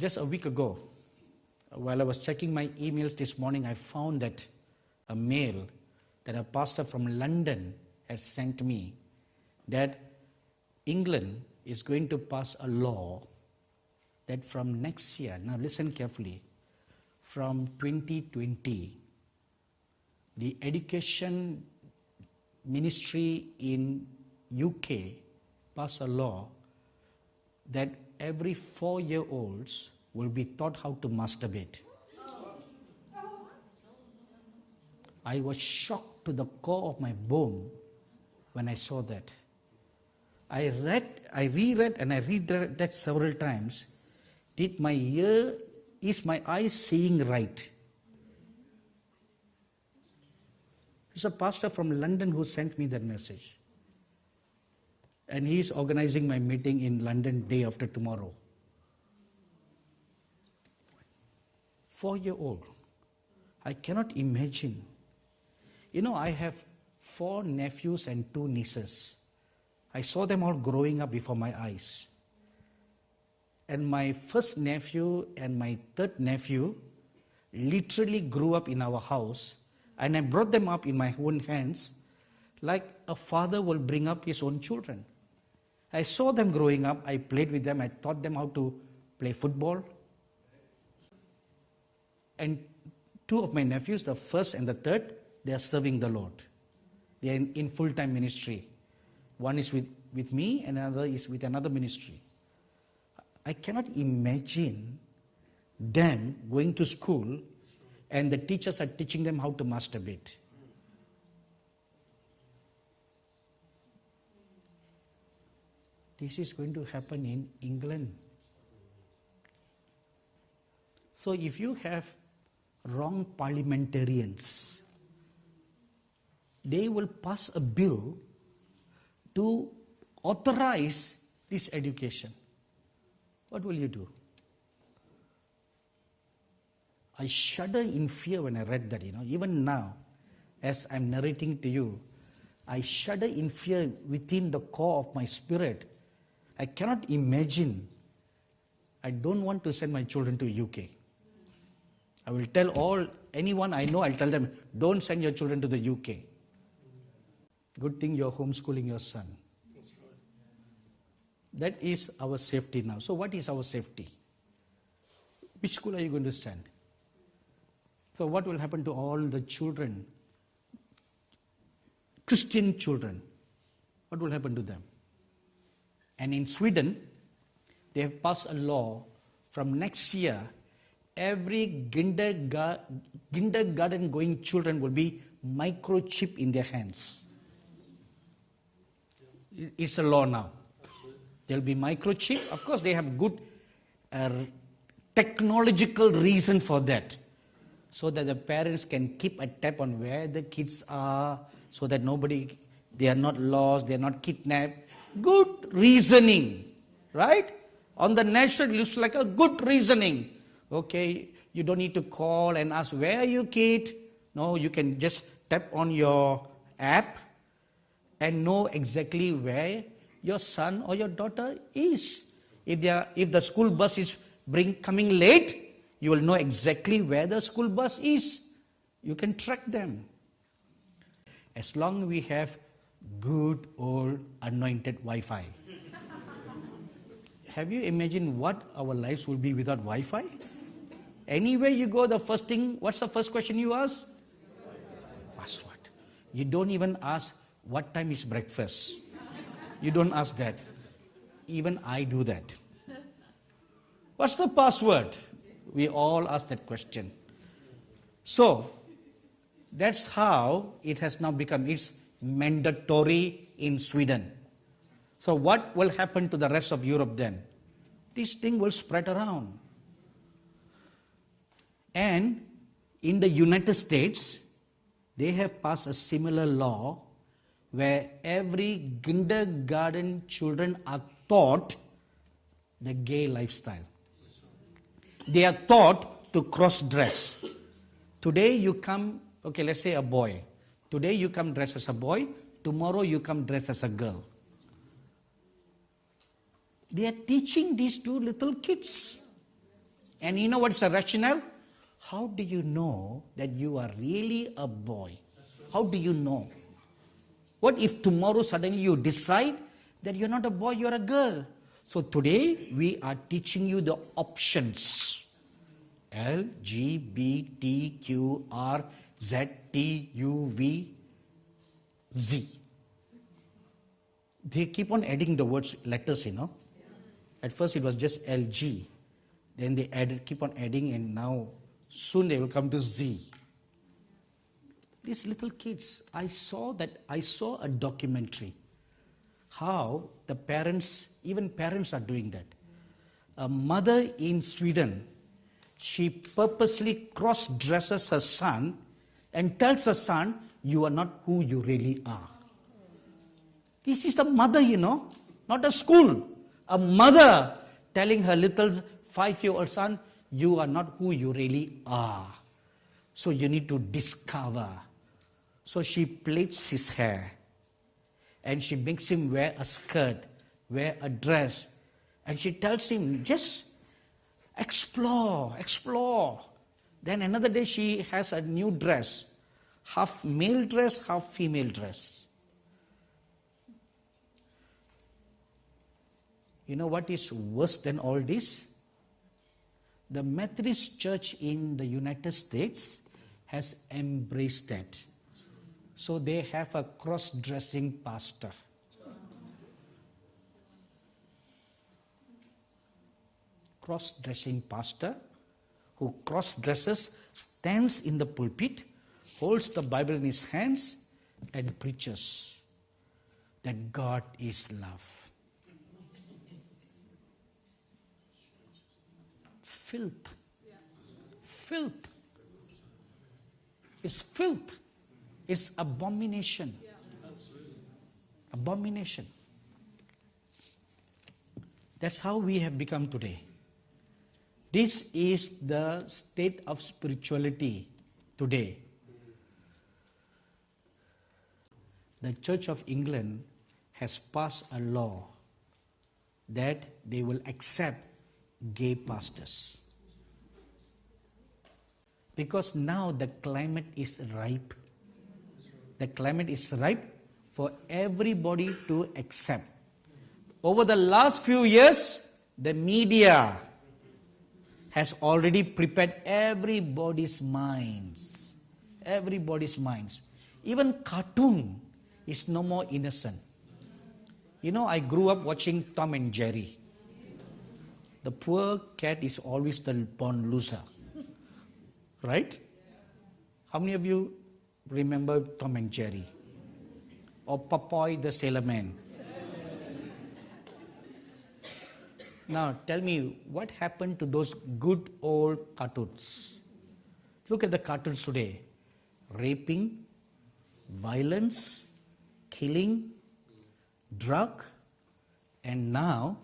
Just a week ago, while I was checking my emails this morning, I found that a mail that a pastor from London had sent me that England is going to pass a law that from next year, now listen carefully, from 2020, the education ministry in UK pass a law that every 4-year-olds will be taught how to masturbate. I was shocked to the core of my bone when I saw that. I reread and I reread that several times. Is my eyes seeing right? It's a pastor from London who sent me that message. And he is organizing my meeting in London day after tomorrow. 4-year-old. I cannot imagine. You know, I have 4 nephews and 2 nieces. I saw them all growing up before my eyes. And my first nephew and my third nephew literally grew up in our house, and I brought them up in my own hands like a father will bring up his own children. I saw them growing up, I played with them, I taught them how to play football. And 2 of my nephews, the first and the third, they are serving the Lord. They are in full-time ministry. One is with me and another is with another ministry. I cannot imagine them going to school and the teachers are teaching them how to masturbate. This is going to happen in England. So if you have wrong parliamentarians, they will pass a bill to authorize this education. What will you do? I shudder in fear when I read that, Even now, as I'm narrating to you, I shudder in fear within the core of my spirit. I cannot imagine. I don't want to send my children to UK. I will tell anyone I know, I'll tell them, don't send your children to the UK. Good thing you're homeschooling your son. That's right. That is our safety now. So what is our safety? Which school are you going to send? So what will happen to all the children? Christian children. What will happen to them? And in Sweden, they have passed a law from next year, every kindergarten going children will be microchip in their hands. It's a law now. There will be microchip. Of course, they have good technological reason for that. So that the parents can keep a tab on where the kids are, so that they are not lost, they are not kidnapped. Good reasoning, right? On the national, it looks like a good reasoning. Okay, you don't need to call and ask, where are you, kid? No, you can just tap on your app and know exactly where your son or your daughter is. If the school bus is coming late, you will know exactly where the school bus is. You can track them. As long as we have good old anointed Wi-Fi. Have you imagined what our lives will be without Wi-Fi? Anywhere you go, the first thing, what's the first question you ask? Password. You don't even ask what time is breakfast. You don't ask that. Even I do that. What's the password? We all ask that question. So, that's how it has now become. It's mandatory in Sweden. So what will happen to the rest of Europe then? This thing will spread around. And in the United States, they have passed a similar law where every kindergarten children are taught the gay lifestyle. They are taught to cross-dress. Today you come, okay, let's say a boy. Today you come dressed as a boy, tomorrow you come dressed as a girl. They are teaching these 2 little kids. And you know what's the rationale? How do you know that you are really a boy? How do you know? What if tomorrow suddenly you decide that you're not a boy, you're a girl? So today we are teaching you the options. L, G, B, T, Q, R, Z, T, U, V, Z. They keep on adding the words, letters, At first it was just L, G. Then they keep on adding, and now soon they will come to Z. These little kids, I saw a documentary. How the parents, even parents are doing that. A mother in Sweden, she purposely cross-dresses her son and tells her son, you are not who you really are. This is the mother, not a school. A mother telling her little 5-year-old son, you are not who you really are. So you need to discover. So she plaits his hair. And she makes him wear a skirt, wear a dress. And she tells him, just explore. Then another day she has a new dress. Half male dress, half female dress. You know what is worse than all this? The Methodist Church in the United States has embraced that. So they have a cross-dressing pastor. Cross-dressing pastor who cross-dresses, stands in the pulpit, holds the Bible in his hands, and preaches that God is love. Filth. Filth. It's filth. It's abomination. Abomination. That's how we have become today. This is the state of spirituality today. The Church of England has passed a law that they will accept gay pastors. Because now the climate is ripe. The climate is ripe for everybody to accept. Over the last few years, the media has already prepared everybody's minds. Everybody's minds. Even cartoon is no more innocent. I grew up watching Tom and Jerry. The poor cat is always the born loser. Right? How many of you remember Tom and Jerry? Or Popeye the Sailor Man? Now tell me, what happened to those good old cartoons? Look at the cartoons today. Raping, violence, killing, drug, and now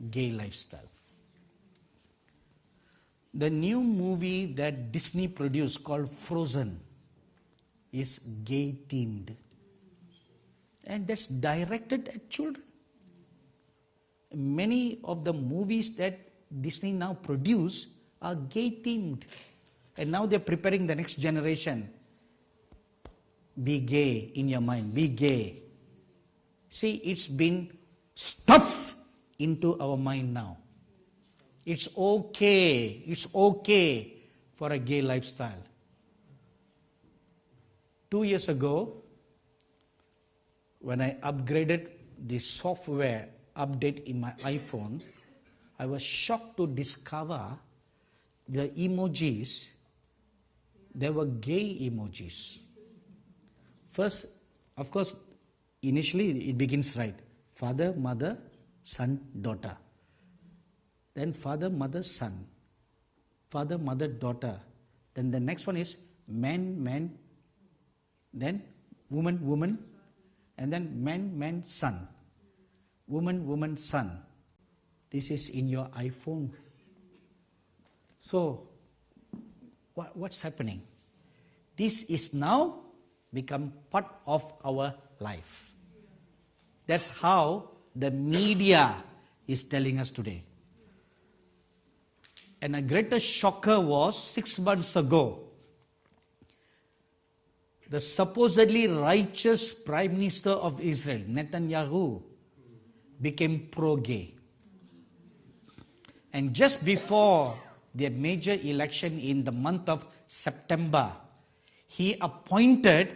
gay lifestyle. The new movie that Disney produced called Frozen is gay themed. And that's directed at children. Many of the movies that Disney now produce are gay themed. And now they're preparing the next generation. Be gay in your mind, be gay. See, it's been stuffed into our mind now. It's okay for a gay lifestyle. 2 years ago, when I upgraded the software update in my iPhone, I was shocked to discover the emojis, there were gay emojis. First, of course, initially it begins right. Father, mother, son, daughter. Then father, mother, son. Father, mother, daughter. Then the next one is man, man. Then woman, woman. And then man, man, son. Woman, woman, son. This is in your iPhone. So, what's happening? This is now become part of our life. That's how the media is telling us today. And a greater shocker was 6 months ago. The supposedly righteous Prime Minister of Israel, Netanyahu, became pro-gay. And just before their major election in the month of September, he appointed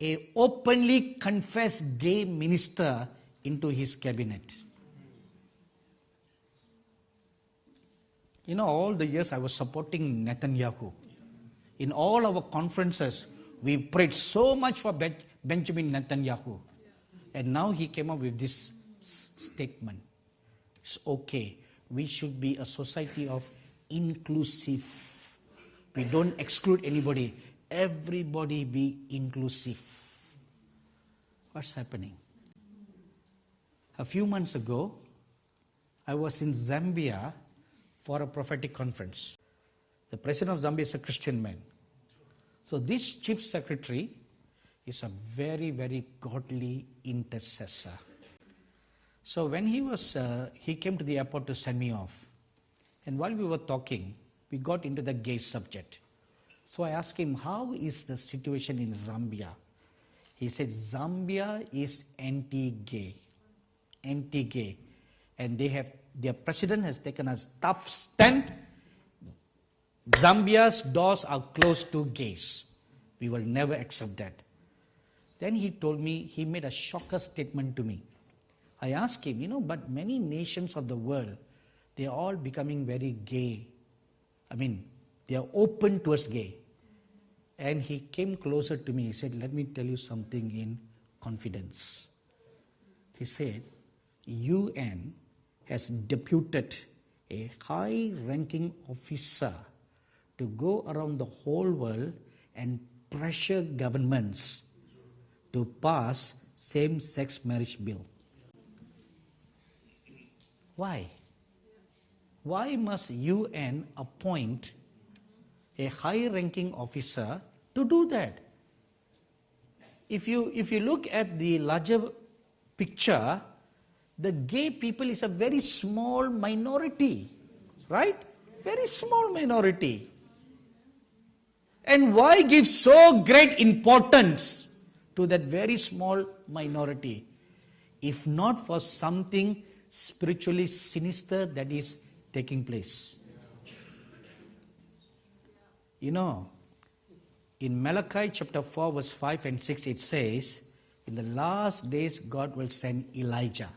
a openly confessed gay minister into his cabinet. You know, all the years I was supporting Netanyahu. In all our conferences, we prayed so much for Benjamin Netanyahu. And now he came up with this statement. It's okay. We should be a society of inclusive. We don't exclude anybody. Everybody be inclusive. What's happening? A few months ago, I was in Zambia for a prophetic conference. The president of Zambia is a Christian man. So this chief secretary is a very, very godly intercessor. So when he came to the airport to send me off. And while we were talking, we got into the gay subject. So I asked him, how is the situation in Zambia? He said, Zambia is anti-gay. Anti-gay. And their president has taken a tough stand. Zambia's doors are closed to gays. We will never accept that. Then he told me, he made a shocker statement to me. I asked him, but many nations of the world, they are all becoming very gay. I mean, they are open towards gay. And he came closer to me. He said, let me tell you something in confidence. He said, UN has deputed a high-ranking officer to go around the whole world and pressure governments to pass same-sex marriage bill. Why? Why must UN appoint a high-ranking officer to do that? If you look at the larger picture, the gay people is a very small minority, right? Very small minority. And why give so great importance to that very small minority? If not for something spiritually sinister that is taking place. In Malachi chapter 4 verse 5 and 6 it says, in the last days God will send Elijah.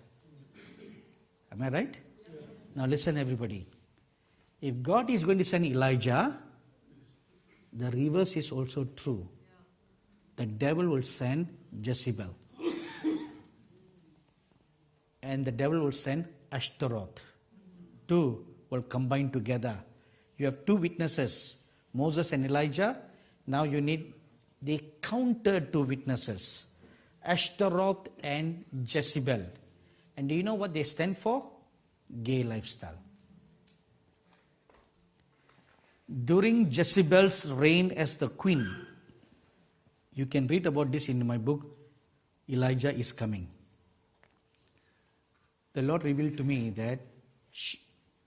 Am I right? Now listen everybody. If God is going to send Elijah, the reverse is also true. The devil will send Jezebel. And the devil will send Ashtaroth. Two will combine together. You have two witnesses, Moses and Elijah. Now you need the counter two witnesses, Ashtaroth and Jezebel. And do you know what they stand for? Gay lifestyle. During Jezebel's reign as the queen, you can read about this in my book, Elijah is Coming. The Lord revealed to me that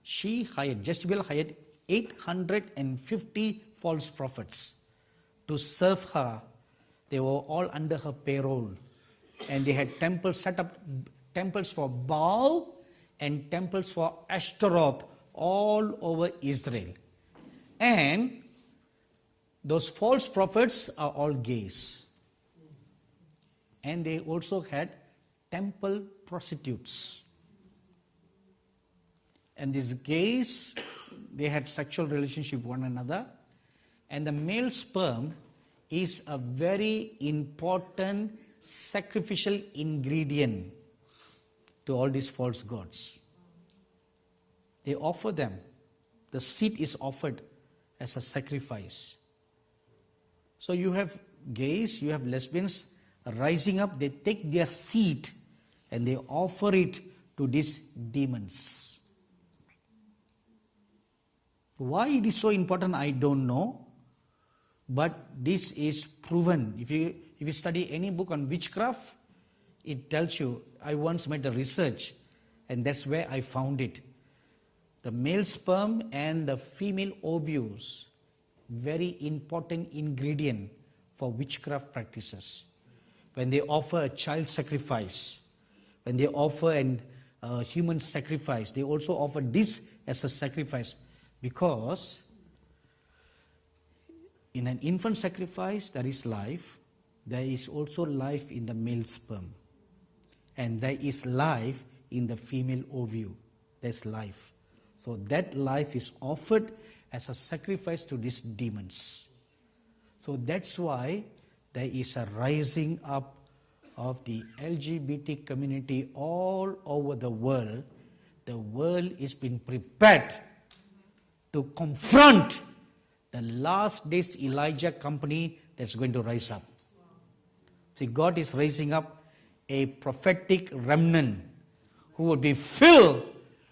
Jezebel hired 850 false prophets to serve her. They were all under her payroll. And they had temples, set up temples for Baal and temples for Ashtaroth all over Israel. And those false prophets are all gays. And they also had temple prostitutes. And these gays, they had sexual relationship with one another. And the male sperm is a very important sacrificial ingredient to all these false gods. They offer them. The seed is offered as a sacrifice. So you have gays, you have lesbians rising up. They take their seed and they offer it to these demons. Why it is so important, I don't know. But this is proven. If you study any book on witchcraft, it tells you. I once made a research, and that's where I found it. the male sperm and the female ovules, very important ingredient for witchcraft practices. When they offer a child sacrifice, when they offer a human sacrifice, they also offer this as a sacrifice, because in an infant sacrifice there is life, there is also life in the male sperm, and there is life in the female ovule. There's life. So that life is offered as a sacrifice to these demons. So that's why there is a rising up of the LGBT community all over the world. The world is being prepared to confront the last days Elijah company that's going to rise up. See, God is raising up a prophetic remnant who will be filled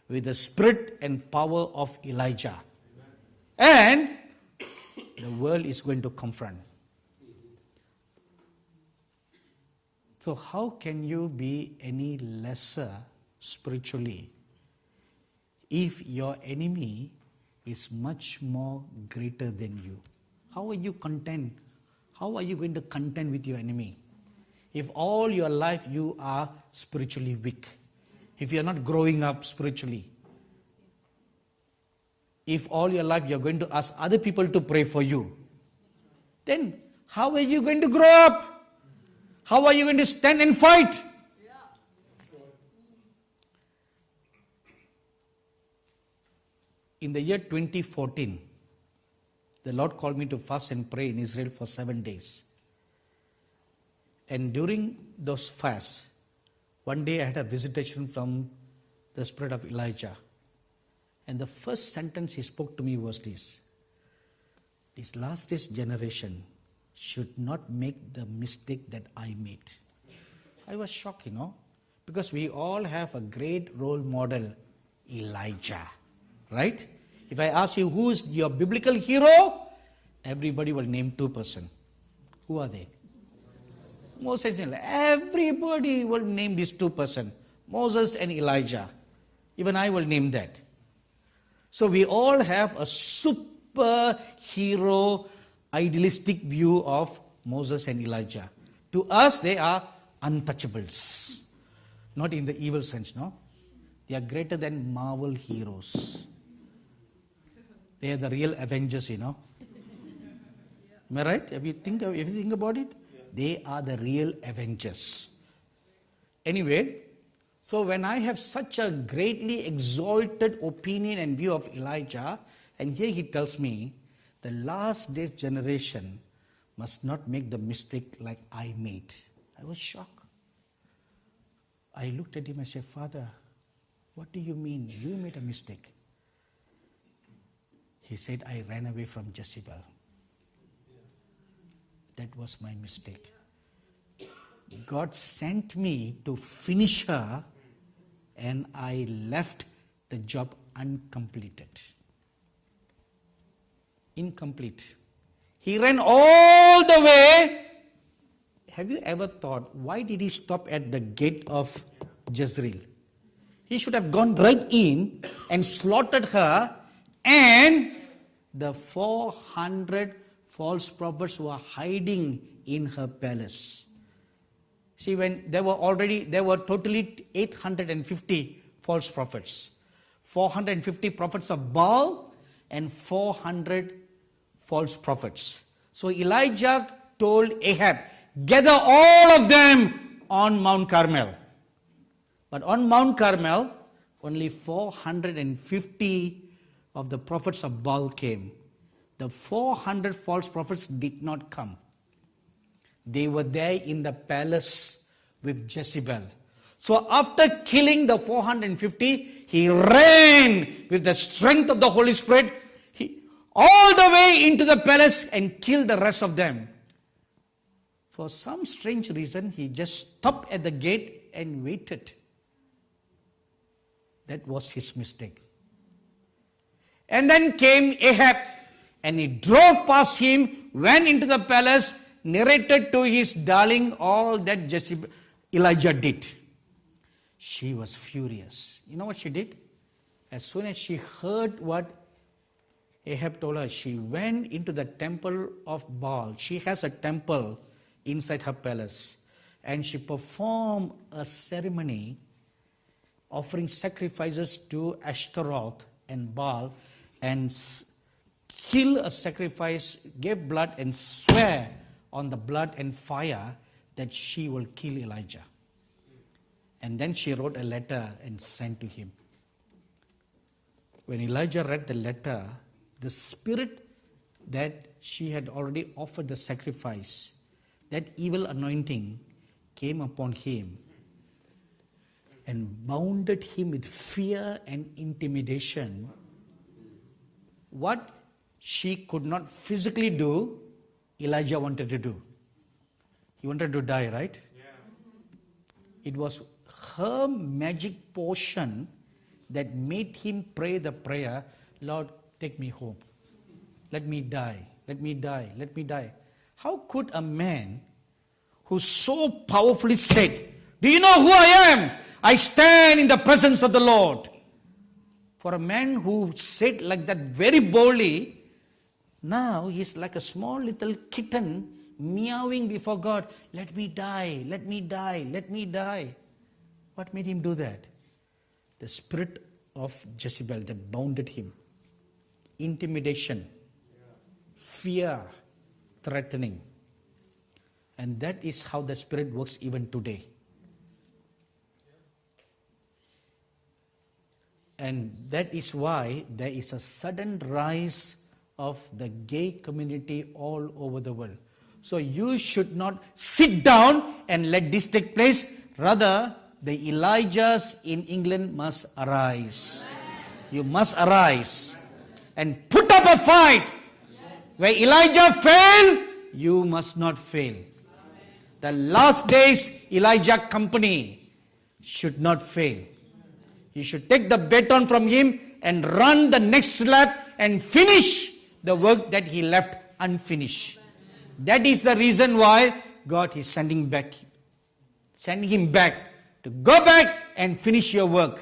with the spirit and power of Elijah. And the world is going to confront. So how can you be any lesser spiritually if your enemy is much more greater than you? How are you content? How are you going to contend with your enemy if all your life you are spiritually weak? If you are not growing up spiritually, if all your life you are going to ask other people to pray for you, then how are you going to grow up? How are you going to stand and fight? In the year 2014, the Lord called me to fast and pray in Israel for 7 days. And during those fasts, one day I had a visitation from the spirit of Elijah. And the first sentence he spoke to me was this: this last days generation should not make the mistake that I made. I was shocked, because we all have a great role model, Elijah, right? If I ask you who is your biblical hero, everybody will name 2 persons. Who are they? Moses and Elijah. Everybody will name these 2 persons, Moses and Elijah. Even I will name that. So we all have a superhero, idealistic view of Moses and Elijah. To us, they are untouchables. Not in the evil sense, no? They are greater than Marvel heroes. They are the real Avengers, Am I right? If you think about it, they are the real Avengers. Anyway, so when I have such a greatly exalted opinion and view of Elijah, and here he tells me, the last days generation must not make the mistake like I made. I was shocked. I looked at him and said, Father, what do you mean? You made a mistake. He said, I ran away from Jezebel. That was my mistake. God sent me to finish her, and I left the job uncompleted. Incomplete. He ran all the way. Have you ever thought, why did he stop at the gate of Jezreel? He should have gone right in and slaughtered her, and the 400 false prophets were hiding in her palace. See, when there were totally 850 false prophets. 450 prophets of Baal and 400 false prophets. So Elijah told Ahab, gather all of them on Mount Carmel. But on Mount Carmel, only 450 of the prophets of Baal came. The 400 false prophets did not come. They were there in the palace with Jezebel. So after killing the 450, he ran with the strength of the Holy Spirit all the way into the palace and killed the rest of them. For some strange reason, he just stopped at the gate and waited. That was his mistake. And then came Ahab, and he drove past him, went into the palace, narrated to his darling all that Elijah did. She was furious. You know what she did? As soon as she heard what Ahab told her, she went into the temple of Baal. She has a temple inside her palace. And she performed a ceremony offering sacrifices to Ashtaroth and Baal, and kill a sacrifice, gave blood, and swear on the blood and fire that she will kill Elijah. And then she wrote a letter and sent to him. When Elijah read the letter, the spirit that she had already offered the sacrifice, that evil anointing came upon him and bounded him with fear and intimidation. What she could not physically do, Elijah wanted to do. He wanted to die, right? Yeah. It was her magic potion that made him pray the prayer, Lord, take me home. Let me die. Let me die. Let me die. How could a man who so powerfully said, do you know who I am? I stand in the presence of the Lord. For a man who said like that very boldly, now he's like a small little kitten meowing before God, let me die, let me die, let me die. What made him do that? The spirit of Jezebel that bounded him. Intimidation, fear, threatening. And that is how the spirit works even today. And that is why there is a sudden rise of the gay community all over the world. So you should not sit down and let this take place. Rather, the Elijahs in England must arise. You must arise and put up a fight. Where Elijah failed, you must not fail. The last days Elijah company should not fail. You should take the baton from him and run the next lap and finish the work that he left unfinished. That is the reason why God is sending him back to go back and finish your work.